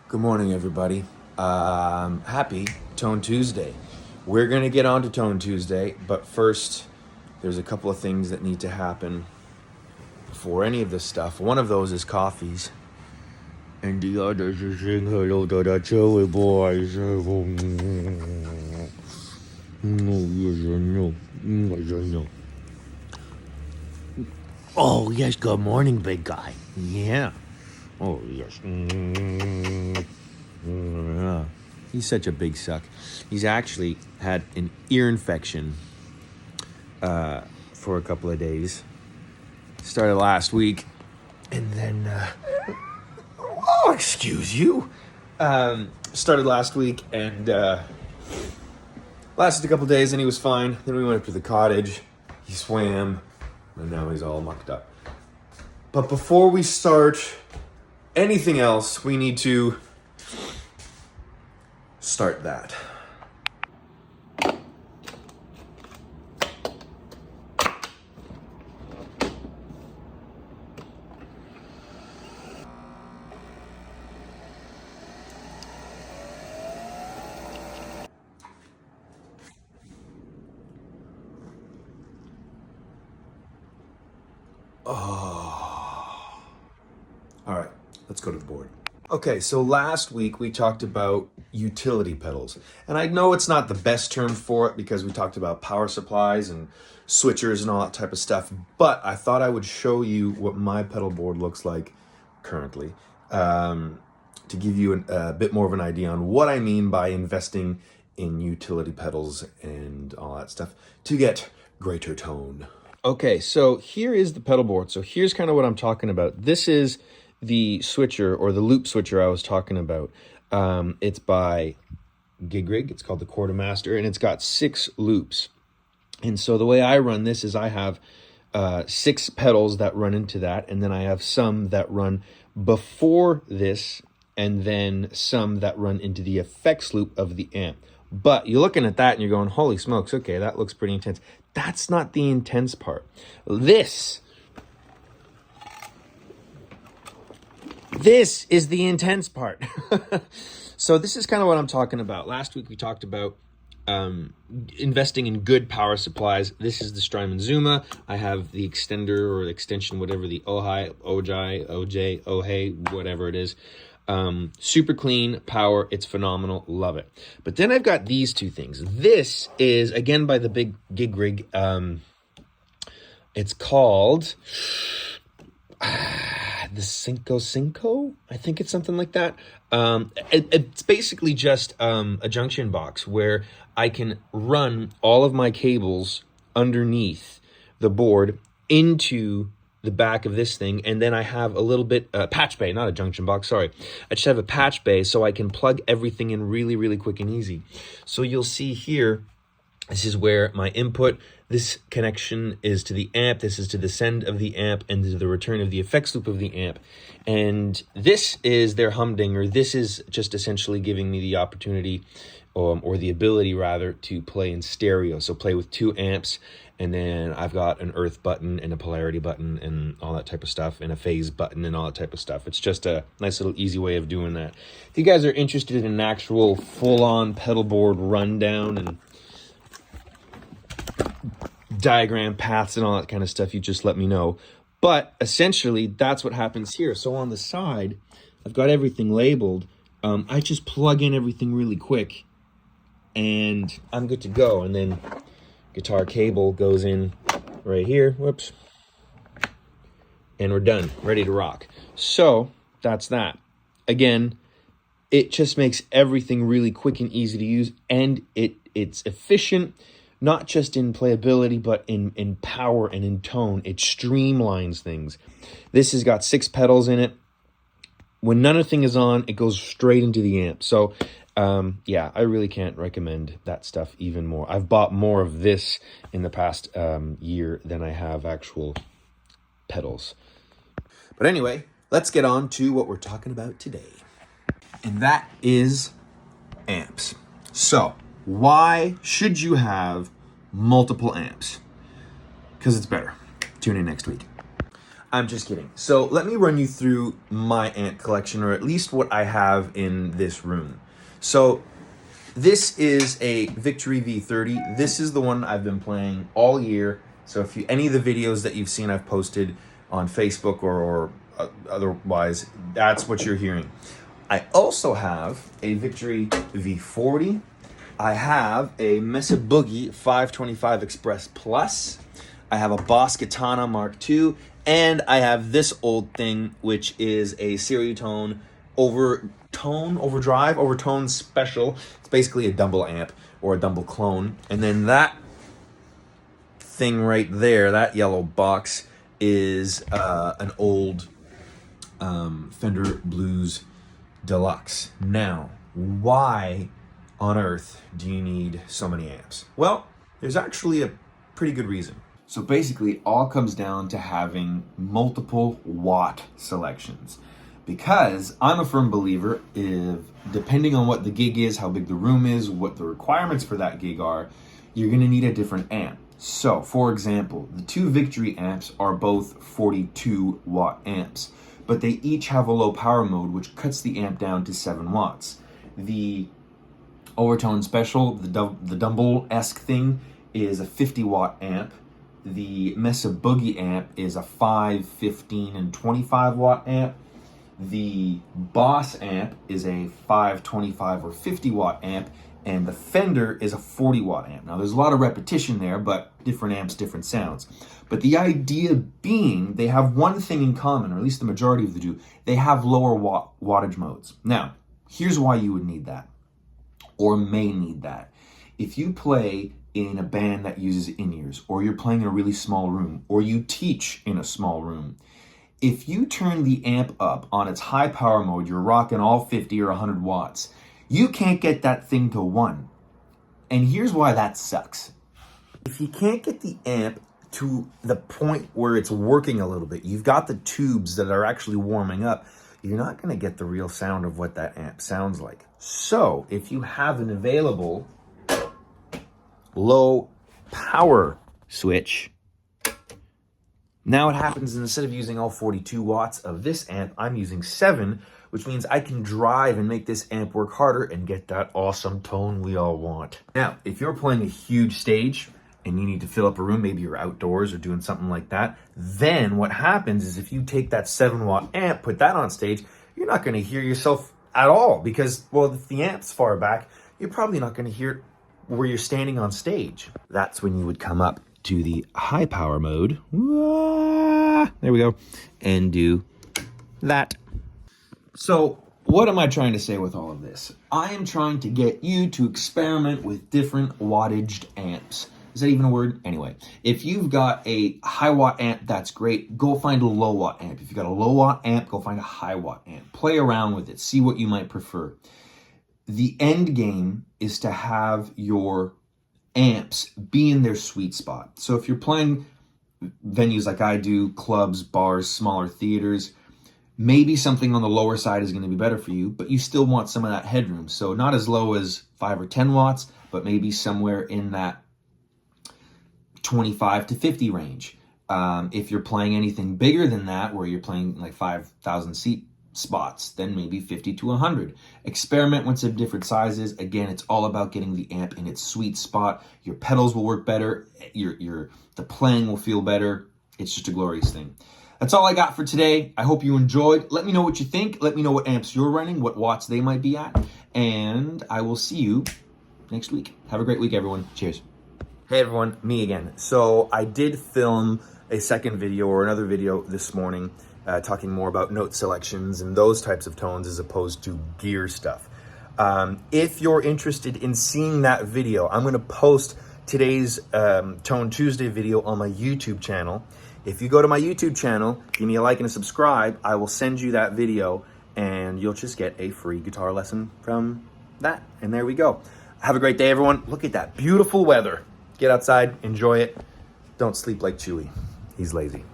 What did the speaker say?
Good morning, everybody. Happy Tone Tuesday. We're going to get on to Tone Tuesday, but first, there's a couple of things that need to happen for any of this stuff. One of those is coffees. And the other is saying hello to the Joey boys. Oh, yes, good morning, big guy. Yeah. Oh, yes. He's such a big suck. He's actually had an ear infection for a couple of days. Started last week, and then excuse you. Started last week and lasted a couple of days, and he was fine. Then we went up to the cottage. He swam, and now he's all mucked up. But before we start anything else, we need to start that. All right, let's go to the board. Okay, so last week we talked about utility pedals. And I know it's not the best term for it because we talked about power supplies and switchers and all that type of stuff, but I thought I would show you what my pedal board looks like currently to give you a bit more of an idea on what I mean by investing in utility pedals and all that stuff to get greater tone. Okay, so here is the pedal board. So here's kind of what I'm talking about. This is the switcher or the loop switcher I was talking about. It's by GigRig. It's called the Quartermaster, and it's got 6 loops. And so the way I run this is I have 6 pedals that run into that, and then I have some that run before this, and then some that run into the effects loop of the amp. But you're looking at that and you're going, holy smokes, okay, that looks pretty intense. That's not the intense part. This is the intense part. So this is kind of what I'm talking about. Last week we talked about investing in good power supplies. This is the Strymon Zuma. I have the extender or extension, whatever, the OJ, whatever it is. Super clean power. It's phenomenal. Love it. But then I've got these two things. This is, again, by the big GigRig. It's called the Cinco. I think it's something like that. It's basically just a junction box where I can run all of my cables underneath the board into the back of this thing, and then I have a little bit patch bay, not a junction box, sorry. I just have a patch bay so I can plug everything in really, really quick and easy. So you'll see here, this is where my input, this connection is to the amp, this is to the send of the amp, and to the return of the effects loop of the amp. And this is their humdinger. This is just essentially giving me the opportunity, or the ability rather, to play in stereo. So play with 2 amps, and then I've got an earth button and a polarity button and all that type of stuff, and a phase button and all that type of stuff. It's just a nice little easy way of doing that. If you guys are interested in an actual full-on pedal board rundown and diagram paths and all that kind of stuff, you just let me know. But essentially, that's what happens here. So on the side, I've got everything labeled. I just plug in everything really quick, and I'm good to go. And then guitar cable goes in right here. Whoops. And we're done. Ready to rock. So that's that. Again, it just makes everything really quick and easy to use, and it's efficient. Not just in playability, but in power and in tone. It streamlines things. This has got 6 pedals in it. When none of the thing is on, it goes straight into the amp. So, yeah, I really can't recommend that stuff even more. I've bought more of this in the past year than I have actual pedals. But anyway, let's get on to what we're talking about today. And that is amps. So, why should you have multiple amps? Because it's better. Tune in next week. I'm just kidding. So let me run you through my amp collection, or at least what I have in this room. So this is a Victory V30. This is the one I've been playing all year. So if any of the videos that you've seen I've posted on Facebook or otherwise, that's what you're hearing. I also have a Victory V40. I have a Mesa Boogie 525 Express Plus. I have a Boss Katana Mark II, and I have this old thing, which is a Seriatone Overtone Special. It's basically a Dumble amp or a Dumble clone. And then that thing right there, that yellow box, is an old Fender Blues Deluxe. Now, why on earth do you need so many amps? Well, there's actually a pretty good reason. So basically, it all comes down to having multiple watt selections. Because I'm a firm believer, if depending on what the gig is, how big the room is, what the requirements for that gig are, you're gonna need a different amp. So, for example, the two Victory amps are both 42 watt amps, but they each have a low power mode, which cuts the amp down to 7 watts. The Overtone Special, the Dumble-esque thing, is a 50 watt amp. The Mesa Boogie amp is a 5, 15, and 25 watt amp. The Boss amp is a 5, 25, or 50 watt amp, and the Fender is a 40 watt amp. Now there's a lot of repetition there, but different amps, different sounds. But the idea being they have one thing in common, or at least the majority of them do, they have lower wattage modes. Now, here's why you would need that, or may need that. If you play in a band that uses in-ears, or you're playing in a really small room, or you teach in a small room, if you turn the amp up on its high power mode, you're rocking all 50 or 100 watts, you can't get that thing to 1. And here's why that sucks. If you can't get the amp to the point where it's working a little bit, you've got the tubes that are actually warming up, you're not going to get the real sound of what that amp sounds like. So if you have an available low power switch, now what happens is instead of using all 42 watts of this amp, I'm using 7, which means I can drive and make this amp work harder and get that awesome tone we all want. Now, if you're playing a huge stage and you need to fill up a room, maybe you're outdoors or doing something like that, then what happens is if you take that 7 watt amp, put that on stage, you're not going to hear yourself at all because, well, if the amp's far back, you're probably not going to hear it where you're standing on stage. That's when you would come up to the high power mode. There we go. And do that. So what am I trying to say with all of this? I am trying to get you to experiment with different wattaged amps. Is that even a word? Anyway, if you've got a high watt amp, that's great. Go find a low watt amp. If you've got a low watt amp, go find a high watt amp. Play around with it. See what you might prefer. The end game is to have your amps be in their sweet spot. So if you're playing venues like I do, clubs, bars, smaller theaters, maybe something on the lower side is going to be better for you, but you still want some of that headroom. So not as low as 5 or 10 watts, but maybe somewhere in that 25 to 50 range. If you're playing anything bigger than that, where you're playing like 5,000 seat spots, then maybe 50 to 100. Experiment with some different sizes. Again, it's all about getting the amp in its sweet spot. Your pedals will work better. The playing will feel better. It's just a glorious thing. That's all I got for today. I hope you enjoyed. Let me know what you think. Let me know what amps you're running, what watts they might be at, and I will see you next week. Have a great week, everyone. Cheers. Hey, everyone. Me again. So I did film a second video or another video this morning talking more about note selections and those types of tones as opposed to gear stuff. If you're interested in seeing that video, I'm going to post today's Tone Tuesday video on my YouTube channel. If you go to my YouTube channel, give me a like and a subscribe, I will send you that video and you'll just get a free guitar lesson from that. And there we go. Have a great day, everyone. Look at that beautiful weather. Get outside, enjoy it. Don't sleep like Chewy. He's lazy.